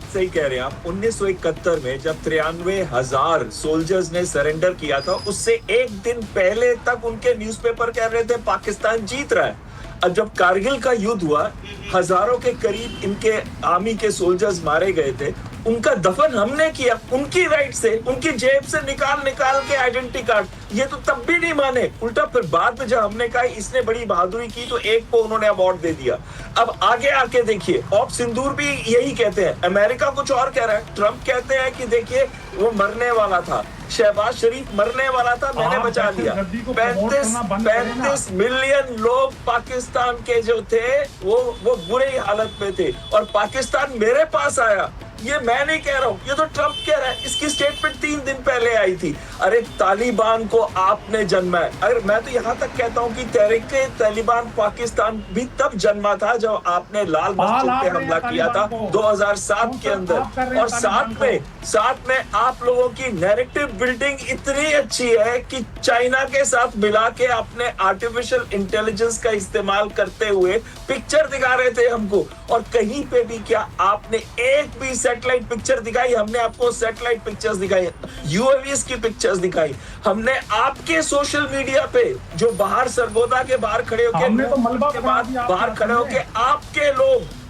Speaker 6: सही कह रहे हैं आप। 1971 में जब 93,000 सोल्जर्स ने सरेंडर किया था, उससे एक दिन पहले तक उनके न्यूज़पेपर कह रहे थे पाकिस्तान जीत रहा है। अब जब कारगिल का युद्ध हुआ, हजारों के करीब इनके आर्मी के सोल्जर्स मारे गए थे, उनका दफन हमने किया, उनकी राइट से, उनकी जेब से निकाल के आइडेंटिटी कार्ड। ये तो तब भी नहीं माने, उल्टा फिर बाद में जब हमने कहा इसने बड़ी बहादुरी की तो एक को उन्होंने अवार्ड दे दिया। अब आगे आके देखिए, ऑप सिंदूर भी यही कहते हैं, अमेरिका कुछ और कह रहा है। ट्रंप कहते हैं कि देखिए वो मरने वाला था, शहबाज शरीफ मरने वाला था, मैंने बचा लिया। 35 मिलियन लोग पाकिस्तान के जो थे वो बुरे हालत में थे, और पाकिस्तान मेरे पास आया। ये मैं नहीं कह रहा हूँ, ये तो ट्रंप कह रहा है। इसकी स्टेटमेंट 3 दिन पहले आई थी। अरे तालिबान को आपने जन्मा है। अगर मैं तो यहाँ तक कहता हूँ कि तहरीके तालिबान पाकिस्तान भी तब जन्मा था जब आपने लाल मस्जिद पे हमला किया था 2007 के अंदर। और साथ में आप लोगों की नैरेटिव बिल्डिंग इतनी अच्छी है कि चाइना के साथ मिला के आपने आर्टिफिशियल इंटेलिजेंस का इस्तेमाल करते हुए पिक्चर दिखा रहे थे हमको। और कहीं पे भी क्या आपने एक भी सैटेलाइट पिक्चर दिखाई? हमने आपको सैटेलाइट पिक्चर्स दिखाई, यूएवीज की पिक्चर्स दिखाई। हमने आपके सोशल मीडिया पे जो बाहर सरगोदा के बाहर खड़े होके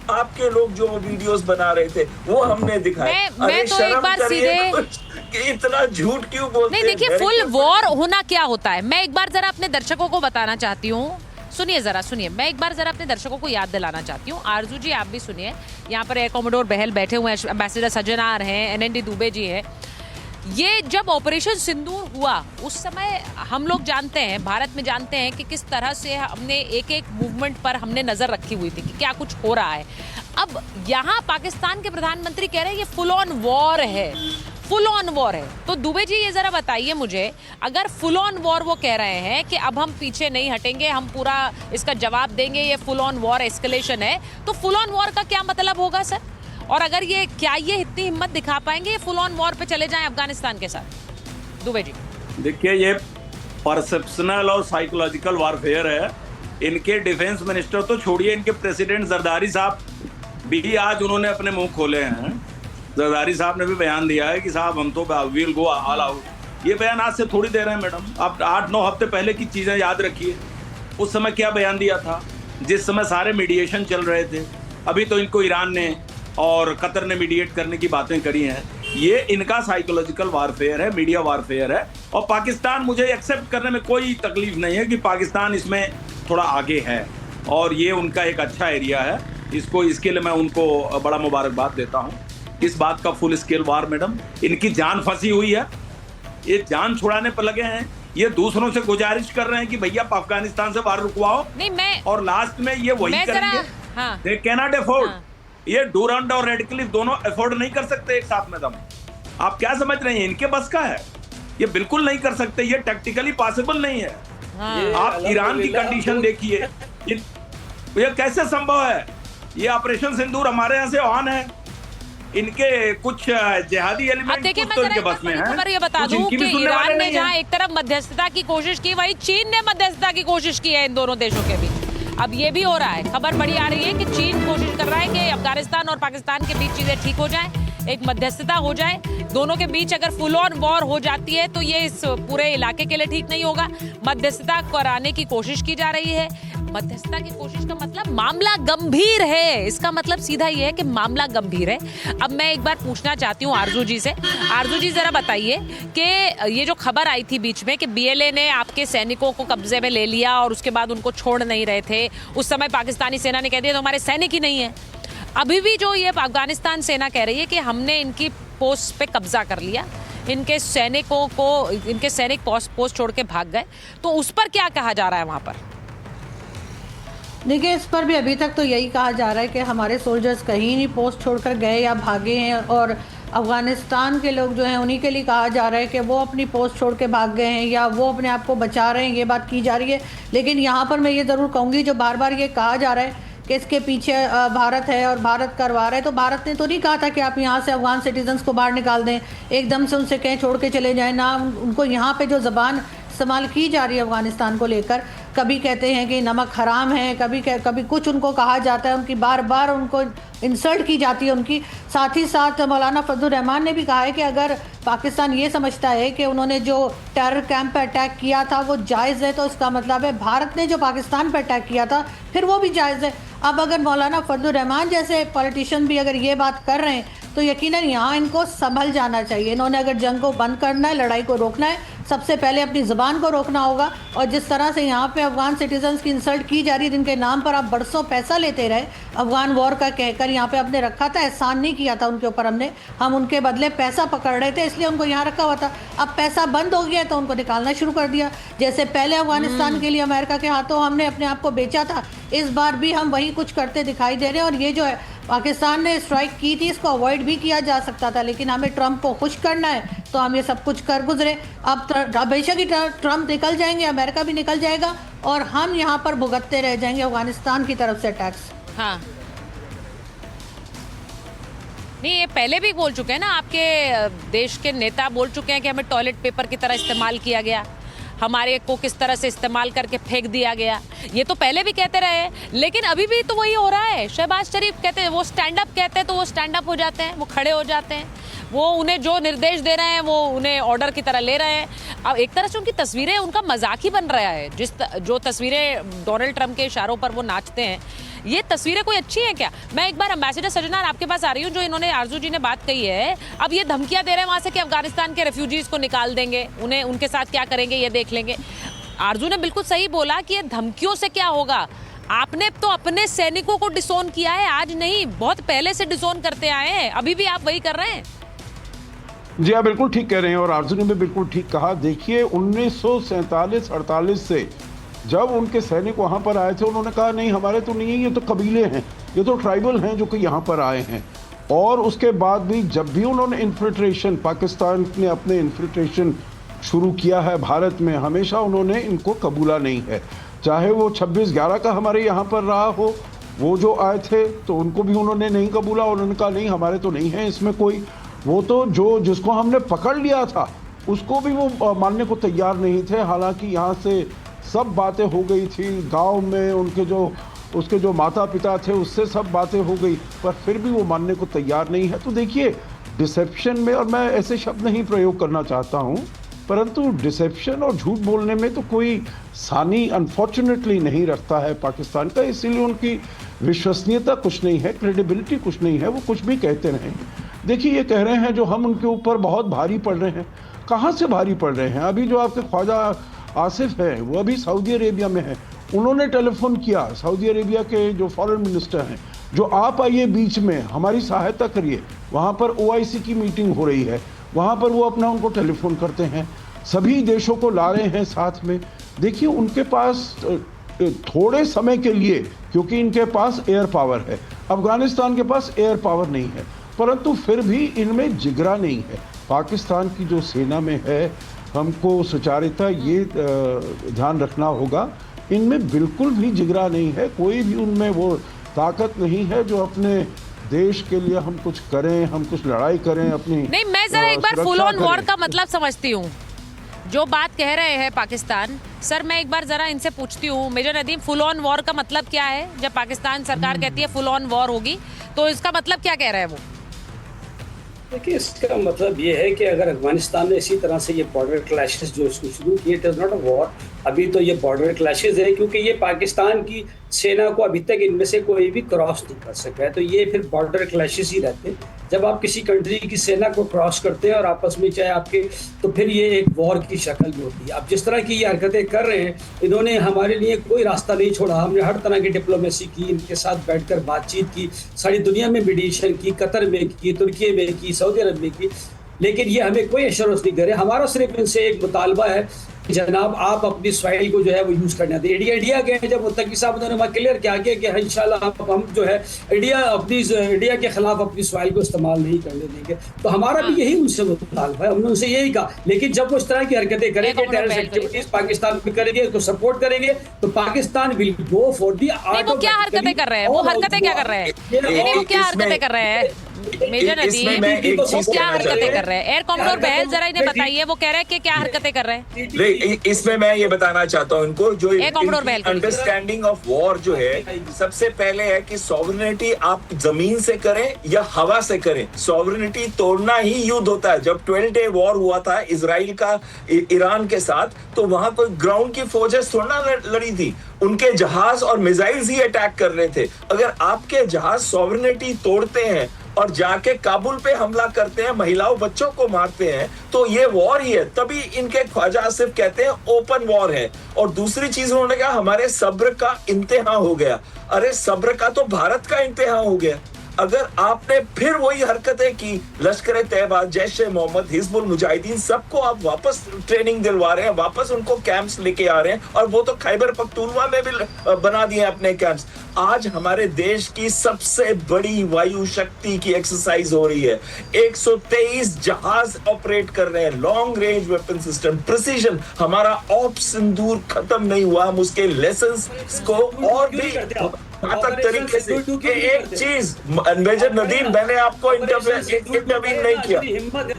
Speaker 6: आपके लोग जो वीडियोस बना रहे थे वो हमने दिखाए।
Speaker 4: मैं तो एक बार सीधे
Speaker 6: कि इतना झूठ क्यों बोलते हैं?
Speaker 4: नहीं देखिए, फुल वॉर होना क्या होता है, मैं एक बार जरा अपने दर्शकों को बताना चाहती हूँ। सुनिए, मैं एक बार जरा अपने दर्शकों को याद दिलाना चाहती हूँ। आरजू जी, आप भी सुनिए। यहाँ पर एयर कॉमोडोर बहल बैठे हुए हैं, एम्बेसडर सज्जनार हैं, NND दुबे जी हैं। ये जब ऑपरेशन सिंदूर हुआ उस समय हम लोग जानते हैं, भारत में जानते हैं कि किस तरह से हमने एक एक मूवमेंट पर हमने नजर रखी हुई थी कि क्या कुछ हो रहा है। अब यहाँ पाकिस्तान के प्रधानमंत्री कह रहे हैं ये फुल ऑन वॉर है, फुल ऑन वॉर है। तो दुबे जी ये जरा बताइए मुझे, अगर फुल ऑन वॉर वो कह रहे हैं कि अब हम पीछे नहीं हटेंगे, हम पूरा इसका जवाब देंगे, ये फुल ऑन वॉर एस्केलेशन है, तो फुल ऑन वॉर का क्या मतलब होगा सर? और अगर ये इतनी हिम्मत दिखा पाएंगे ये फुल ऑन वॉर पे चले जाएं अफगानिस्तान के साथ? दुबे जी
Speaker 9: देखिए, ये परसेप्शनल और साइकोलॉजिकल वॉरफेयर है। इनके डिफेंस मिनिस्टर तो छोड़िए, इनके प्रेसिडेंट जरदारी साहब भी आज उन्होंने अपने मुंह खोले हैं। जरदारी साहब ने भी बयान दिया है कि साहब हम तो विल गो ऑल आउट। ये बयान आज से थोड़ी देर है मैडम, आप 8-9 हफ्ते पहले की चीजें याद रखिए। उस समय क्या बयान दिया था, जिस समय सारे मीडिएशन चल रहे थे। अभी तो इनको ईरान ने और कतर ने मीडिएट करने की बातें करी हैं। ये इनका साइकोलॉजिकल वारफेयर है, मीडिया वारफेयर है। और पाकिस्तान, मुझे एक्सेप्ट करने में कोई तकलीफ नहीं है कि पाकिस्तान इसमें थोड़ा आगे है और ये उनका एक अच्छा एरिया है। इसके लिए मैं उनको बड़ा मुबारकबाद देता हूँ। इस बात का फुल स्केल वार मैडम, इनकी जान फंसी हुई है, ये जान छुड़ाने पर लगे हैं। ये दूसरों से गुजारिश कर रहे हैं कि भैया अफगानिस्तान से वार रुकवाओ,
Speaker 4: नहीं मैं
Speaker 9: और लास्ट में ये वही करेंगे। They can not afford. ये डूरांड और रेडक्लिफ दोनों अफोर्ड नहीं कर सकते एक साथ में दम। आप क्या समझ रहे हैं, इनके बस का है? ये बिल्कुल नहीं कर सकते, ये टैक्टिकली पॉसिबल नहीं है। आप ईरान की कंडीशन देखिए, ये कैसे संभव है? ये ऑपरेशन सिंदूर हमारे यहाँ से ऑन है, इनके कुछ जिहादी एलिमेंट कुछ तो इनके बस में है।
Speaker 4: खबर ये बता दूं कि ईरान ने जहां एक तरफ मध्यस्थता की कोशिश की, वहीं चीन ने मध्यस्थता की कोशिश की है इन दोनों देशों के बीच। अब ये भी हो रहा है, खबर बड़ी आ रही है कि चीन कोशिश कर रहा है कि अफगानिस्तान और पाकिस्तान के बीच चीजें ठीक हो जाएं, एक मध्यस्थता हो जाए। दोनों के बीच अगर फुल ऑन वॉर हो जाती है तो ये इस पूरे इलाके के लिए ठीक नहीं होगा। मध्यस्थता कराने की कोशिश की जा रही है। मध्यस्थता की कोशिश का मतलब मामला गंभीर है, इसका मतलब सीधा ये है कि मामला गंभीर है। अब मैं एक बार पूछना चाहती हूँ आरजू जी से। आरजू जी जरा बताइए कि ये जो खबर आई थी बीच में कि बीएलए ने आपके सैनिकों को कब्जे में ले लिया और उसके बाद उनको छोड़ नहीं रहे थे, उस समय पाकिस्तानी सेना ने कह दिया तो हमारे सैनिक ही नहीं है। अभी भी जो ये अफगानिस्तान सेना कह रही है कि हमने इनकी पोस्ट पे कब्जा कर लिया, इनके सैनिकों को, इनके सैनिक पोस्ट छोड़ के भाग गए, तो उस पर क्या कहा जा रहा है वहां पर?
Speaker 7: देखिए, इस पर भी अभी तक तो यही कहा जा रहा है कि हमारे सोल्जर्स कहीं नहीं पोस्ट छोड़कर गए या भागे हैं, और अफगानिस्तान के लोग जो हैं उन्हीं के लिए कहा जा रहा है कि वो अपनी पोस्ट छोड़ के भाग गए हैं या वो अपने आप को बचा रहे हैं, ये बात की जा रही है। लेकिन यहाँ पर मैं ये ज़रूर कहूँगी, जो बार बार ये कहा जा रहा है कि इसके पीछे भारत है और भारत करवा रहा है, तो भारत ने तो नहीं कहा था कि आप यहाँ से अफगान सिटीजन्स को बाहर निकाल दें, एकदम से उनसे कहीं छोड़ के चले जाएं ना। उनको यहाँ पे जो ज़बान इस्तेमाल की जा रही है अफगानिस्तान को लेकर, कभी कहते हैं कि नमक हराम है, कभी कुछ उनको कहा जाता है, उनकी बार बार उनको इंसल्ट की जाती है उनकी। साथ ही साथ मौलाना फजलुर रहमान ने भी कहा है कि अगर पाकिस्तान ये समझता है कि उन्होंने जो टेरर कैंप पर अटैक किया था वो जायज़ है, तो इसका मतलब है भारत ने जो पाकिस्तान पर अटैक किया था फिर वो भी जायज़ है। अब अगर मौलाना फजलुर रहमान जैसे पॉलिटिशियन भी अगर ये बात कर रहे हैं तो यकीनन यहाँ इनको संभल जाना चाहिए। इन्होंने अगर जंग को बंद करना है, लड़ाई को रोकना है, सबसे पहले अपनी ज़ुबान को रोकना होगा। और जिस तरह से यहाँ पे अफगान सिटीजन्स की इंसल्ट की जा रही है, जिनके नाम पर आप बरसों पैसा लेते रहे, अफगान वॉर का कहकर यहाँ पे आपने रखा था, एहसान नहीं किया था उनके ऊपर हमने, हम उनके बदले पैसा पकड़ रहे थे इसलिए उनको यहाँ रखा हुआ था। अब पैसा बंद हो गया तो उनको निकालना शुरू कर दिया। जैसे पहले अफगानिस्तान के लिए अमेरिका के हाथों हमने अपने आप को बेचा था, इस बार भी हम वही कुछ करते दिखाई दे रहे हैं। और ये जो है पाकिस्तान ने स्ट्राइक की थी, इसको अवॉइड भी किया जा सकता था, लेकिन हमें ट्रंप को खुश करना है तो हम ये सब कुछ कर गुजरे। अब बेशक ही ट्रंप निकल जाएंगे, अमेरिका भी निकल जाएगा और हम यहाँ पर भुगतते रह जाएंगे अफगानिस्तान की तरफ से टैक्स।
Speaker 4: हाँ, नहीं, ये पहले भी बोल चुके हैं ना, आपके देश के नेता बोल चुके हैं कि हमें टॉयलेट पेपर की तरह इस्तेमाल किया गया, हमारे को किस तरह से इस्तेमाल करके फेंक दिया गया, ये तो पहले भी कहते रहे। लेकिन अभी भी तो वही हो रहा है। शहबाज शरीफ कहते हैं, वो स्टैंड अप कहते हैं तो वो स्टैंड अप हो जाते हैं, वो खड़े हो जाते हैं, वो उन्हें जो निर्देश दे रहे हैं वो उन्हें ऑर्डर की तरह ले रहे हैं। अब एक तरह से उनकी तस्वीरें उनका मजाक ही बन रहा है। जो तस्वीरें डोनाल्ड ट्रंप के इशारों पर वो नाचते हैं, ये तस्वीरें कोई अच्छी हैं क्या? मैं एक बार एम्बेसडर सजनार आपके पास आ रही हूँ, जो इन्होंने आरजू जी ने बात कही है, अब ये धमकियां दे रहे हैं वहां से कि अफगानिस्तान के रेफ्यूजीज को निकाल देंगे, उन्हें उनके साथ क्या करेंगे ये देख लेंगे। आरजू ने बिल्कुल सही बोला कि ये धमकियों से क्या होगा। आपने तो अपने सैनिकों को डिसोन किया है, आज नहीं, बहुत पहले से डिसोन करते आए हैं, अभी भी आप वही कर रहे हैं।
Speaker 10: जी आप बिल्कुल ठीक कह रहे हैं और आरजू ने भी बिल्कुल ठीक कहा। देखिए 1947-48 से जब उनके सैनिक वहाँ पर आए थे, उन्होंने कहा नहीं हमारे तो नहीं है, ये तो कबीले हैं, ये तो ट्राइबल हैं जो कि यहाँ पर आए हैं। और उसके बाद भी जब भी उन्होंने इन्फिल्ट्रेशन, पाकिस्तान ने अपने इन्फिल्ट्रेशन शुरू किया है भारत में, हमेशा उन्होंने इनको कबूला नहीं है। चाहे वो 26/11 का हमारे यहाँ पर रहा हो, वो जो आए थे तो उनको भी उन्होंने नहीं कबूला, उन्होंने कहा नहीं हमारे तो नहीं है इसमें कोई। वो तो जिसको हमने पकड़ लिया था उसको भी वो मानने को तैयार नहीं थे। हालांकि यहाँ से सब बातें हो गई थी, गांव में उसके जो माता पिता थे उससे सब बातें हो गई, पर फिर भी वो मानने को तैयार नहीं है। तो देखिए डिसेप्शन में, और मैं ऐसे शब्द नहीं प्रयोग करना चाहता हूँ, परंतु डिसेप्शन और झूठ बोलने में तो कोई सानी अनफॉर्चुनेटली नहीं रखता है पाकिस्तान का, इसीलिए उनकी विश्वसनीयता कुछ नहीं है, क्रेडिबिलिटी कुछ नहीं है, वो कुछ भी कहते रहें। देखिए ये कह रहे हैं जो हम उनके ऊपर बहुत भारी पड़ रहे हैं, कहाँ से भारी पड़ रहे हैं? अभी जो आपके ख्वाजा आसिफ हैं वो अभी सऊदी अरेबिया में हैं, उन्होंने टेलीफोन किया, सऊदी अरेबिया के जो फॉरेन मिनिस्टर हैं, जो आप आइए बीच में हमारी सहायता करिए, वहाँ पर OIC की मीटिंग हो रही है, वहाँ पर वो अपना उनको टेलीफोन करते हैं, सभी देशों को ला रहे हैं साथ में। देखिए उनके पास थोड़े समय के लिए, क्योंकि इनके पास एयर पावर है, अफगानिस्तान के पास एयर पावर नहीं है, परंतु फिर भी इनमें जिगरा नहीं है। पाकिस्तान की जो सेना में है, हमको सुचारिता ये ध्यान रखना होगा, इनमें बिल्कुल भी जिगरा नहीं है, कोई भी उनमें वो ताकत नहीं है जो अपने देश के लिए हम कुछ करें, हम कुछ लड़ाई करें अपनी।
Speaker 4: नहीं, मैं जरा एक बार फुल ऑन वॉर का मतलब समझती हूँ, जो बात कह रहे हैं पाकिस्तान। सर मैं एक बार जरा इनसे पूछती हूँ, major Nadeem, full on war का मतलब क्या है? जब पाकिस्तान सरकार कहती है फुल ऑन वॉर होगी, तो इसका मतलब क्या कह रहे हैं वो?
Speaker 8: देखिए इसका मतलब ये है कि अगर अफगानिस्तान ने इसी तरह से ये बॉर्डर क्लैशेस जो इसको शुरू किए, it is not a war, अभी तो ये बॉर्डर क्लैशेस है, क्योंकि ये पाकिस्तान की सेना को अभी तक इनमें से कोई भी क्रॉस नहीं कर सका है, तो ये फिर बॉर्डर क्लैशेस ही रहते हैं। जब आप किसी कंट्री की सेना को क्रॉस करते हैं और आपस में चाहे आपके, तो फिर ये एक वॉर की शक्ल में होती है। अब जिस तरह की ये हरकतें कर रहे हैं, इन्होंने हमारे लिए कोई रास्ता नहीं छोड़ा, हमने हर तरह की डिप्लोमेसी की, इनके साथ बैठकर बातचीत की, सारी दुनिया में मीडिएशन की, कतर में की, तुर्की में की, सऊदी अरब में की, लेकिन ये हमें कोई एश्योरेंस नहीं करे। हमारा सिर्फ इनसे एक मुतालबा है, जनाब आप अपनी सॉइल को जो है वो यूज करने दें। इंडिया गए जब मुत्तकी साहब उन्होंने वहाँ क्लियर किया कि इंशाल्लाह हम जो है इंडिया के खिलाफ अपनी सॉइल को इस्तेमाल नहीं करने देंगे, तो हमारा भी यही उनसे मुतालबा है, हमने उनसे यही कहा। लेकिन जब वो इस तरह की हरकतें करेंगे, टेररिस्ट एक्टिविटीज पाकिस्तान में करेंगे, तो सपोर्ट करेंगे, तो Pakistan will go for the art.
Speaker 4: वो क्या हरकतें कर रहे हैं? वो हरकतें क्या कर रहे हैं? वो क्या हरकतें कर रहे हैं? मेजर नदीम, वो क्या हरकतें कर रहे हैं? एयर कॉमडोर बहल जरा इन्हें बताइए, वो कह रहे हैं कि क्या हरकतें कर रहे हैं?
Speaker 6: इसमें मैं ये बताना चाहता हूँ इनको, जो अंडरस्टैंडिंग ऑफ वॉर जो है, सबसे पहले है कि सॉवरेनिटी आप जमीन से करें या हवा से करें, सॉवरेनिटी तोड़ना ही युद्ध होता है। जब 12 डे वॉर हुआ था इजराइल का ईरान के साथ, तो वहां कोई ग्राउंड की फौजें थोड़ा लड़ी थी, उनके जहाज और मिसाइल्स ही अटैक कर रहे थे। अगर आपके जहाज सॉवरेनिटी तोड़ते हैं और जाके काबुल पे हमला करते हैं, महिलाओं बच्चों को मारते हैं, तो ये वॉर ही है। तभी इनके ख्वाजा आसिफ कहते हैं ओपन वॉर है। और दूसरी चीज उन्होंने कहा हमारे सब्र का इंतहा हो गया। अरे सब्र का तो भारत का इंतहा हो गया। अगर आपने फिर वही हरकतें की, लश्कर तैयबा, जैश ए मोहम्मद, हिजबुल मुजाहिदीन, सबको आप वापस ट्रेनिंग दिलवा रहे हैं, वापस उनको कैंप्स लेके आ रहे हैं, और वो तो खैबर पख्तूनवा में भी बना दिए अपने कैंप्स। आज हमारे देश की सबसे बड़ी वायु शक्ति की एक्सरसाइज हो रही है। 123 जहाज ऑपरेट कर रहे हैं, long range weapon system, precision. हमारा ऑप सिंदूर खत्म नहीं हुआ, हम उसके लेसन्स को और भी घातक तरीके से। एक चीज मेजर नदीम, मैंने आपको इंटरवीन नहीं किया,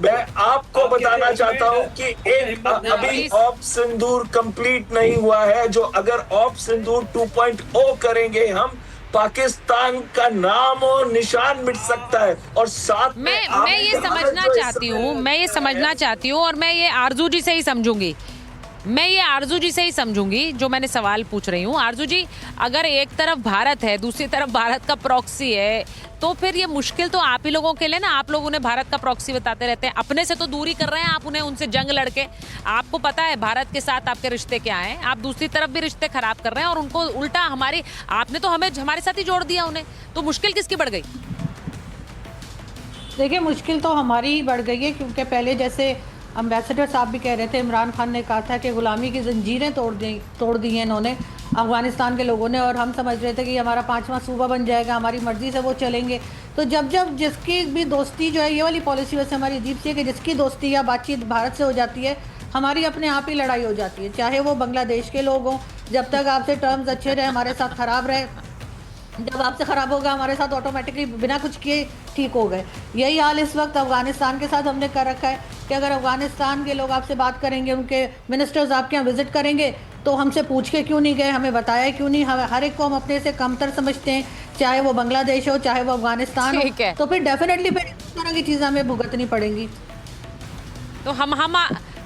Speaker 6: मैं आपको बताना चाहता हूँ कि एक अभी ऑप सिंदूर कंप्लीट नहीं हुआ है, जो अगर ऑप सिंदूर 2.0 करेंगे हम, पाकिस्तान का नाम और निशान मिट सकता है। और साथ में
Speaker 4: मैं ये समझना चाहती हूँ, और मैं ये आरजू जी से ही समझूंगी, जो मैंने सवाल पूछ रही हूँ। आरजू जी, अगर एक तरफ भारत है, दूसरी तरफ भारत का प्रॉक्सी है, तो फिर ये मुश्किल तो आप ही लोगों के लिए ना। आप लोग उन्हें भारत का प्रॉक्सी बताते रहते हैं, अपने से तो दूरी कर रहे हैं आप उन्हें, उनसे जंग लड़के। आपको पता है भारत के साथ आपके रिश्ते क्या हैं, आप दूसरी तरफ भी रिश्ते खराब कर रहे हैं, और उनको उल्टा आपने तो हमारे साथ ही जोड़ दिया उन्हें। तो मुश्किल किसकी बढ़ गई?
Speaker 7: देखिए मुश्किल तो हमारी ही बढ़ गई है, क्योंकि पहले जैसे अम्बेसडर साहब भी कह रहे थे, इमरान खान ने कहा था कि गुलामी की जंजीरें तोड़ दी हैं इन्होंने, अफगानिस्तान के लोगों ने, और हम समझ रहे थे कि हमारा 5वां सूबा बन जाएगा, हमारी मर्ज़ी से वो चलेंगे। तो जब जिसकी भी दोस्ती जो है, ये वाली पॉलिसी वैसे हमारी अजीब सी है कि जिसकी दोस्ती या बातचीत भारत से हो जाती है, हमारी अपने आप ही लड़ाई हो जाती है। चाहे वो बांग्लादेश के लोग हों, जब तक आपसे टर्म्स अच्छे रहे, हमारे साथ ख़राब रहे, जब आपसे ख़राब होगा हमारे साथ ऑटोमेटिकली बिना कुछ किए ठीक हो गए। यही हाल इस वक्त अफगानिस्तान के साथ हमने कर रखा है कि अगर अफगानिस्तान के लोग आपसे बात करेंगे, उनके मिनिस्टर्स आपके यहाँ विजिट करेंगे, तो हमसे पूछ के क्यों नहीं गए, हमें बताया क्यों नहीं। हर एक को हम अपने से कमतर समझते हैं, चाहे वो बांग्लादेश हो, चाहे वो अफगानिस्तान हो, तो फिर डेफिनेटली फिर इस तरह की चीज़ें हमें भुगतनी पड़ेंगी।
Speaker 4: तो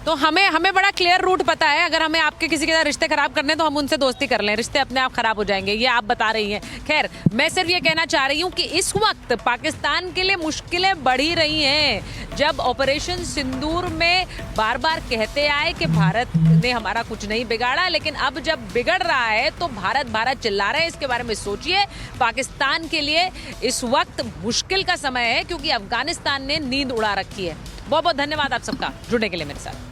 Speaker 4: तो हमें बड़ा क्लियर रूट पता है। अगर हमें आपके किसी के साथ रिश्ते खराब करने तो हम उनसे दोस्ती कर लें, रिश्ते अपने आप खराब हो जाएंगे, ये आप बता रही हैं। खैर, मैं सिर्फ ये कहना चाह रही हूँ कि इस वक्त पाकिस्तान के लिए मुश्किलें बढ़ी रही हैं। जब ऑपरेशन सिंदूर में बार बार कहते आए कि भारत ने हमारा कुछ नहीं बिगाड़ा, लेकिन अब जब बिगड़ रहा है तो भारत चिल्ला रहे हैं। इसके बारे में सोचिए। पाकिस्तान के लिए इस वक्त मुश्किल का समय है, क्योंकि अफगानिस्तान ने नींद उड़ा रखी है। बहुत बहुत धन्यवाद आप सबका जुड़ने के लिए मेरे साथ।